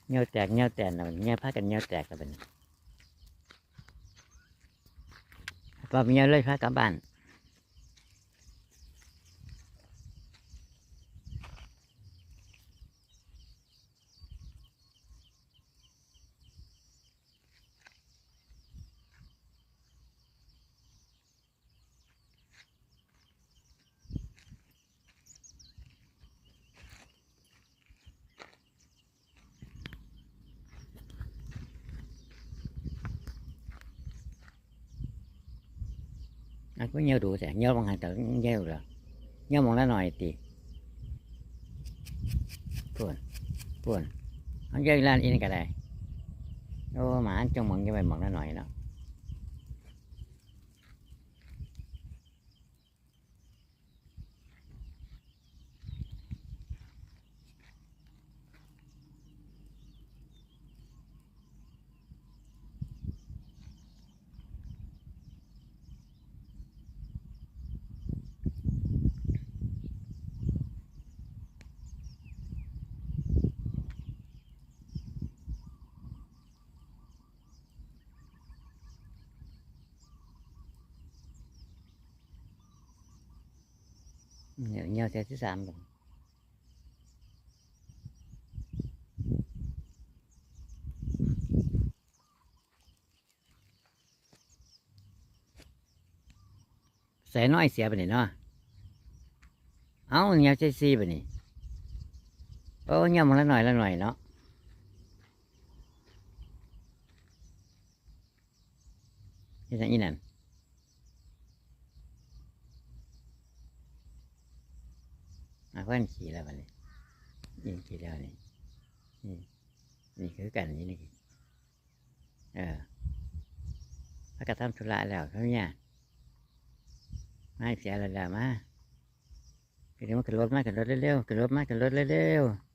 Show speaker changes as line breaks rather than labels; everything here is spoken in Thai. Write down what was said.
เงี้ยวแตกเงี้ยวแตนเราเงี้ยวพากันเงี้ยวแตกกันเป็นพอเงี้ยวเลยพากลับบ้านอันก็เงี้ยวดูแต่เงี้ยวบางหันแต่เงี้ยวเหรอเงี้ยวมองละหน่อยตีป่วนป่วนเขาเงี้ยวร้านอินก็ได้โอ้หมาจงมองจะไปมองละหน่อยเนาะเงี้ยวเสียที่สามลงใส่น้อยเสียไปนี่เนาะเอาเงี้ยวเจซีไปนี่โอ้เงี้ยวมองละหน่อยละหน่อยเนาะที่ไหนอีนั่นเพื่อนขี่แล้ววันนี้ยิงขี่แล้วนี่นี่นี่คือกันนี่เออพระกระทำธุระแล้วเขาเนี่ยไม่เสียแล้วมาคือเดี๋ยวมันขึ้นรถมาขึ้นรถเร็วๆขึ้นรถมาขึ้นรถเร็วๆ